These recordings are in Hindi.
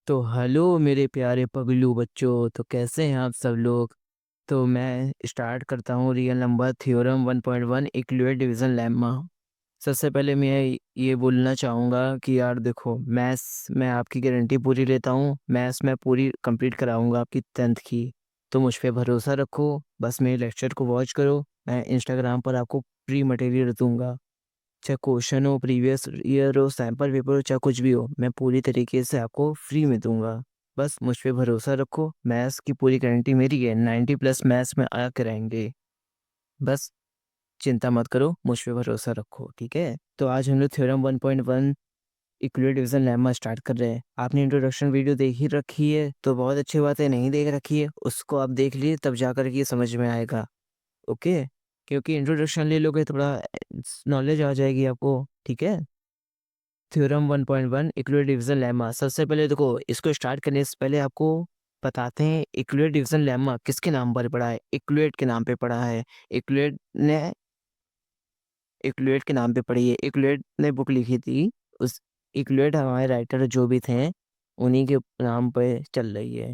तो हेलो मेरे प्यारे पगलू बच्चों। तो कैसे हैं आप सब लोग। तो मैं स्टार्ट करता हूँ real number theorem 1.1 equality division lemma. सबसे पहले मैं ये बोलना चाहूँगा कि यार देखो, मैथ्स मैं आपकी गारंटी पूरी लेता हूँ। मैथ्स मैं पूरी कंप्लीट कराऊँगा आपकी 10th की। तो मुझ पे भरोसा रखो, बस मेरे लेक्चर को वॉच करो। मैं इंस्टाग्राम पर आपको फ्री मटेरियल दूंगा, चाहे क्वेश्चन हो, प्रीवियस ईयर हो, सैम्पल पेपर हो, चाहे कुछ भी हो, मैं पूरी तरीके से आपको फ्री में दूंगा। बस मुझ पे भरोसा रखो, मैथ्स की पूरी गारंटी मेरी है। 90 प्लस मैथ्स में आया कराएंगे। बस चिंता मत करो, मुझ पे भरोसा रखो, ठीक है। तो आज हम लोग theorem 1.1 equality division lemma start कर रहे हैं। आपने इंट्रोडक्शन वीडियो देख ही रखी है तो बहुत अच्छी बात है, नहीं देख रखी है उसको आप देख लिए, तब जाकर के ये समझ में आएगा। ओके, क्योंकि इंट्रोडक्शन ले लोगे थोड़ा नॉलेज आ जाएगी आपको, ठीक है। Theorem 1.1 equality division lemma. सबसे पहले देखो, इसको स्टार्ट करने से पहले आपको बताते हैं इक्वलिट डिवीजन लेमा किसके नाम पर पढ़ा है। इक्वलिट के नाम पे पढ़ा है। इक्वलिट ने इक्वलिट के नाम पे पढ़ी है। इक्वलिट ने बुक लिखी थी। उस इक्वलिट हमारे राइटर जो भी थे उन्हीं के नाम पे चल रही है।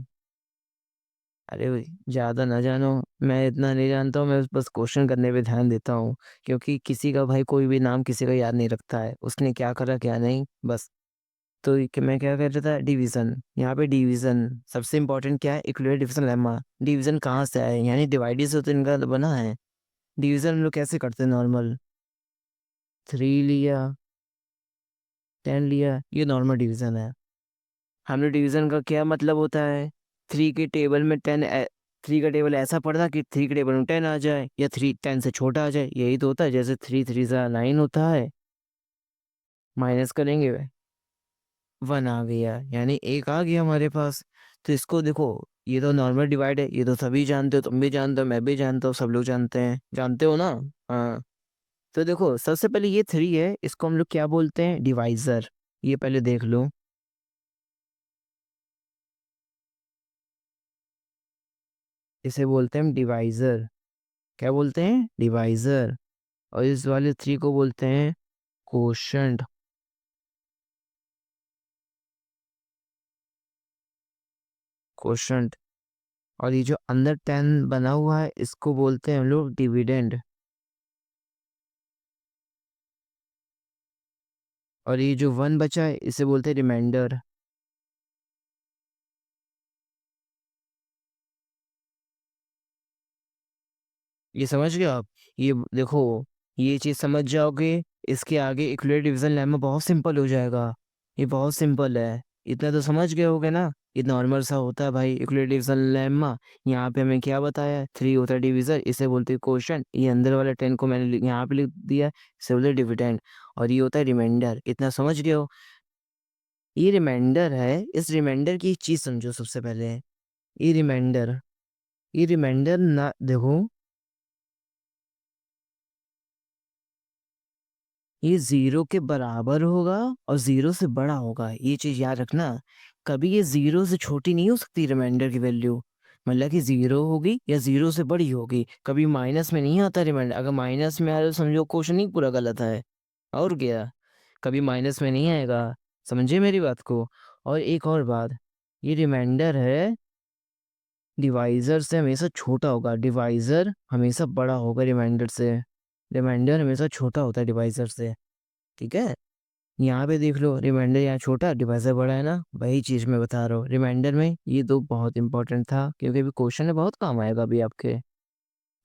अरे भाई, ज़्यादा ना जानो, मैं इतना नहीं जानता हूँ। मैं बस क्वेश्चन करने पे ध्यान देता हूँ, क्योंकि किसी का भाई कोई भी नाम किसी का याद नहीं रखता है, उसने क्या करा क्या नहीं, बस। तो मैं क्या कर रहा था, डिवीजन। यहाँ पे डिवीजन सबसे इंपॉर्टेंट क्या है, इक्वलिट डिवीजन लेमा। डिवीजन कहाँ से आया है, यानी डिवाइड से तो इनका बना है। डिवीजन हम लोग कैसे करते हैं, नॉर्मल 3 लिया, 10 लिया, ये नॉर्मल डिवीजन है। हम लोग डिवीजन का क्या मतलब होता है, 3 के टेबल में 10, 3 का टेबल ऐसा पढ़ना कि 3 के टेबल में 10 आ जाए, या 3 10 से छोटा आ जाए, यही तो होता है। जैसे 3 3 सा 9 होता है, माइनस करेंगे 1 आ गया, यानी एक आ गया हमारे पास। तो इसको देखो, ये तो नॉर्मल डिवाइड है, ये तो सभी जानते हो, तुम भी जानते हो, मैं भी जानता हूँ, सब लोग जानते हैं, जानते हो ना। हाँ। तो देखो, सबसे पहले ये 3 है, इसको हम लोग क्या बोलते हैं, डिवाइजर। ये पहले देख लो, इसे बोलते हैं हम डिवाइजर। क्या बोलते हैं, डिवाइजर। और इस वाले 3 को बोलते हैं कोशंट। कोशंट। और ये जो अंदर 10 बना हुआ है, इसको बोलते हैं हम लोग डिविडेंड। और ये जो 1 बचा है, इसे बोलते हैं रिमाइंडर। ये समझ गए आप। ये देखो, ये चीज समझ जाओगे, इसके आगे इक्वलिट डिवीजन लेमा बहुत सिंपल हो जाएगा। ये बहुत सिंपल है, इतना तो समझ गए होगे ना। ये नॉर्मल सा होता है भाई, इक्वलिट डिवीजन लेमा। यहाँ पे हमें क्या बताया, 3 होता है डिवीजर, इसे बोलते हैं क्वोशंट। ये अंदर वाला 10 को मैंने यहाँ पे लिख दिया, इसे बोलते हैं डिविडेंड। और ये होता है रिमाइंडर, इतना समझ गए हो। ये रिमाइंडर है, इस रिमाइंडर की चीज समझो सबसे पहले। ये रिमाइंडर ना देखो, ये 0 के बराबर होगा और 0 से बड़ा होगा, ये चीज याद रखना। कभी ये 0 से छोटी नहीं हो सकती रिमाइंडर की वैल्यू। मतलब कि 0 होगी या 0 से बड़ी होगी, कभी माइनस में नहीं आता रिमाइंडर। अगर माइनस में आया तो समझो क्वेश्चन ही पूरा गलत है। और क्या, कभी माइनस में नहीं आएगा। समझे मेरी बात को। और एक और बात, ये रिमाइंडर है, डिवाइजर से हमेशा छोटा होगा, डिवाइजर हमेशा बड़ा होगा रिमाइंडर से। रिमाइंडर हमेशा छोटा होता है डिवाइजर से, ठीक है। यहाँ पे देख लो, रिमाइंडर यहाँ छोटा, डिवाइजर बड़ा है ना, वही चीज मैं बता रहा हूँ। रिमाइंडर में ये दो बहुत इंपॉर्टेंट था, क्योंकि अभी क्वेश्चन में बहुत काम आएगा अभी आपके।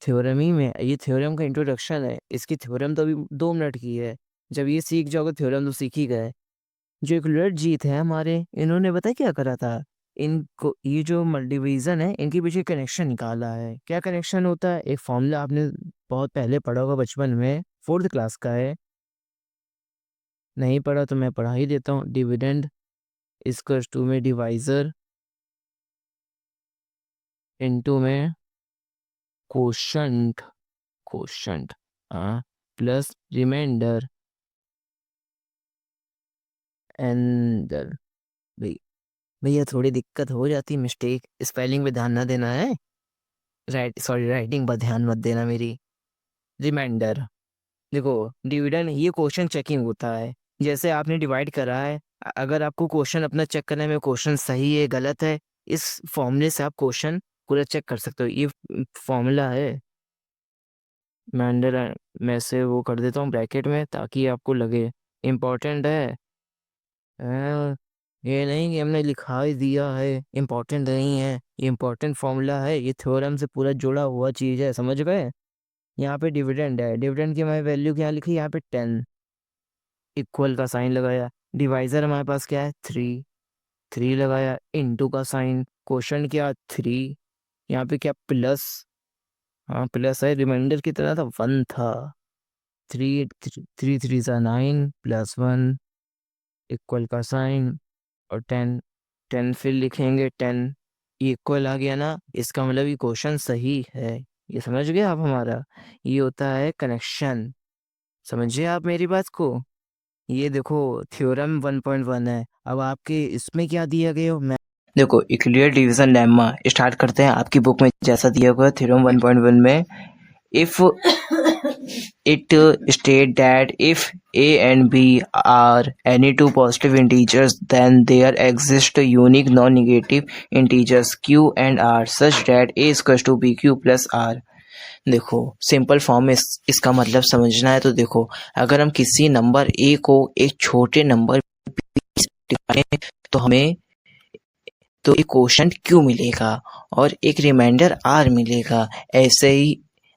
थ्योरम ही में, ये थ्योरम का इंट्रोडक्शन है, इसकी थ्योरम तो अभी 2 मिनट की है। जब ये सीख जाओगे थ्योरम तो सीख ही गए। जो इक्वलिट जीत है हमारे, इन्होंने पता है क्या करा था, इनको ये जो डिवीजन है इनके पीछे कनेक्शन निकाला है। क्या कनेक्शन होता है, एक फॉर्मूला आपने बहुत पहले पढ़ा होगा बचपन में, 4th क्लास का है। नहीं पढ़ा तो मैं पढ़ा ही देता हूँ। डिविडेंड इक्वल्स टू में डिवाइजर इनटू में कोशंट। कोशंट, हाँ, प्लस रिमाइंडर एंड भैया थोड़ी दिक्कत हो जाती, मिस्टेक, स्पेलिंग पे ध्यान ना देना है। सॉरी, राइटिंग पर ध्यान मत देना मेरी। रिमाइंडर, देखो, डिविडेंड ये क्वेश्चन चेकिंग होता है। जैसे आपने डिवाइड करा है, अगर आपको क्वेश्चन अपना चेक करने में क्वेश्चन सही है गलत है, इस फॉर्मूले से आप क्वेश्चन पूरा चेक कर सकते हो। ये फॉर्मूला है, मैं अंडर में से वो कर देता हूँ ब्रैकेट में ताकि आपको लगे इम्पोर्टेंट है। ये नहीं कि हमने लिखा ही दिया है, इम्पोर्टेंट नहीं है, ये इम्पोर्टेंट फॉर्मूला है, ये थ्योरम से पूरा जुड़ा हुआ चीज़ है, समझ गए। यहाँ पे डिविडेंड है, डिविडेंड की हमारी वैल्यू क्या लिखी, यहाँ पे 10, इक्वल का साइन लगाया। डिवाइजर हमारे पास क्या है 3 लगाया, इनटू का साइन, क्वेश्चन क्या 3, यहाँ पे क्या प्लस, हाँ प्लस है, रिमाइंडर की तरह था 1 था, 3 3 3 9 +1 इक्वल का साइन और 10 फिर लिखेंगे 10, ये इक्वल आ गया ना, इसका मतलब ये क्वेश्चन सही है। ये समझ गए आप हमारा, ये होता है कनेक्शन। समझिए आप मेरी बात को। ये देखो थ्योरम 1.1 है। अब आपके इसमें क्या दिया गया हो, मैं देखो यूक्लिडियन डिवीजन लेम्मा स्टार्ट करते हैं आपकी बुक में जैसा दिया हुआ है थ्योरम 1.1 में। If it state that if a and b are any two positive integers, then there exist unique non-negative integers q and r such that a is equals to bq plus r। देखो सिंपल फॉर्म में इसका मतलब समझना है तो देखो, अगर हम किसी नंबर a को एक छोटे नंबर तो हमें तो एक क्वोशंट q मिलेगा और एक रिमाइंडर r मिलेगा।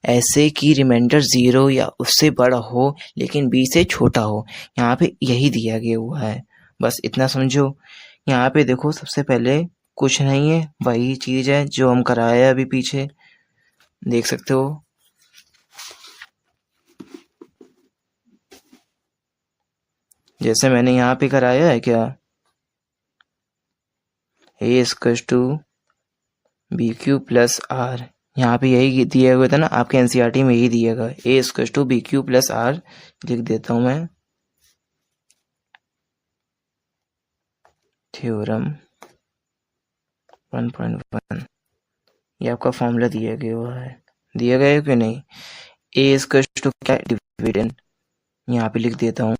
ऐसे कि रिमाइंडर 0 या उससे बड़ा हो लेकिन b से छोटा हो। यहाँ पे यही दिया गया हुआ है, बस इतना समझो। यहाँ पे देखो सबसे पहले कुछ नहीं है, वही चीज़ है जो हम कराए अभी पीछे, देख सकते हो। जैसे मैंने यहाँ पे कराया है क्या, a equals to BQ plus R, यहाँ पे यही दिया हुआ था ना आपके एनसीईआरटी में, यही दिएगा a equals to BQ plus R। लिख देता हूँ मैं, थ्योरम 1.1, ये आपका फॉर्मूला दिया गया हुआ है, दिया गया है कि नहीं। a इक्वल्स टू क्या, डिविडेंड, यहाँ पे लिख देता हूँ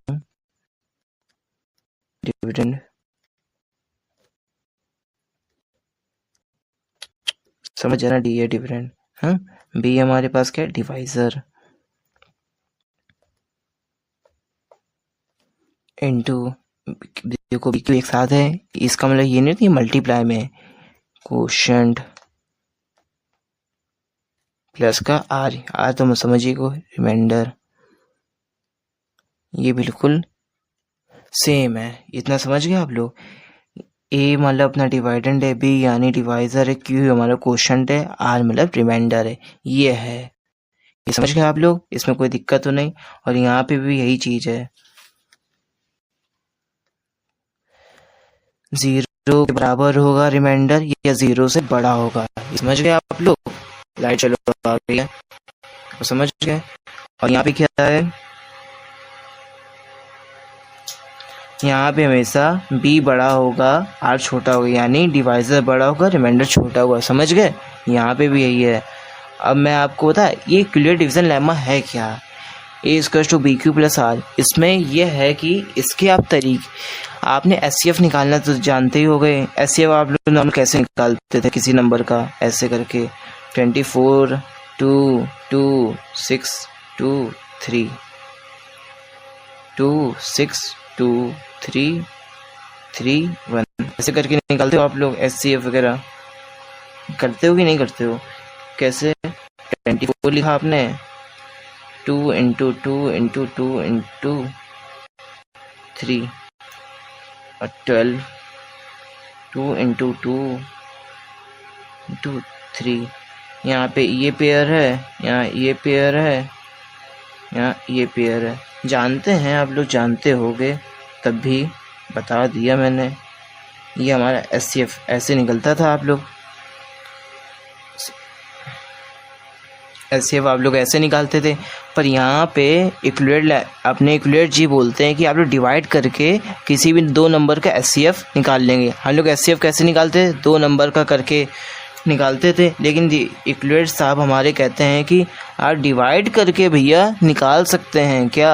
डिविडेंड, समझ जाना, डी है डिविडेंड, हाँ। बी हमारे पास क्या है, डिवाइजर, इनटू देखो BQ एक साथ है, इसका मतलब ये नहीं कि मल्टीप्लाई में, क्वोशंट प्लस का R तो समझिए को रिमाइंडर, ये बिल्कुल सेम है, इतना समझ गए आप लोग। A मतलब अपना डिवाइडेंड है, B यानी डिवाइजर है, Q हमारा क्वोशंट है, R मतलब रिमाइंडर है, ये है। ये समझ गए आप लोग, इसमें कोई दिक्कत तो नहीं। और यहाँ पे भी यही चीज है, 0 के बराबर होगा रिमाइंडर या 0 से बड़ा होगा, समझ गए आप लोग। लाइट चलो आ गई है, समझ गए। और यहाँ पे क्या है, यहाँ पे हमेशा b बड़ा होगा r छोटा होगा, यानी डिवाइजर बड़ा होगा रिमाइंडर छोटा होगा, समझ गए। यहाँ पे भी यही है। अब मैं आपको बता, ये यूक्लिडियन डिवीजन लेमा है क्या, a equals to BQ plus R। इसमें यह है कि इसके आप आपने SCF निकालना तो जानते ही हो गए। SCF आप लोग नॉर्मल कैसे निकालते थे किसी नंबर का, ऐसे करके 24 2 2 6 2 3 2 6 2 3 3 1, ऐसे करके निकालते हो आप लोग। SCF वगैरह करते हो कि नहीं करते हो, कैसे 24 लिखा आपने, 2 इंटू 2 इंटू 2 इंटू 3 और 12, 2 इंटू 2 इंटू 3। यहाँ पे ये पेयर है, यहाँ ये पेयर है, यहाँ ये पेयर है, जानते हैं आप लोग, जानते होगे, तब भी बता दिया मैंने। ये हमारा SCF ऐसे निकलता था, आप लोग SCF आप लोग ऐसे निकालते थे। पर यहाँ पे अपने यूक्लिड जी बोलते हैं कि आप लोग डिवाइड करके किसी भी 2 नंबर का SCF निकाल लेंगे। हम लोग SCF कैसे निकालते थे, 2 नंबर का करके निकालते थे, लेकिन यूक्लिड साहब हमारे कहते हैं कि आप डिवाइड करके भैया निकाल सकते हैं क्या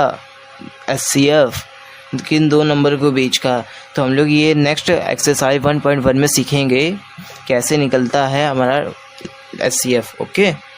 SCF, किन दो नंबर के बीच का। तो हम लोग ये नेक्स्ट एक्सरसाइज 1.1 में सीखेंगे कैसे निकलता है हमारा HCF। ओके।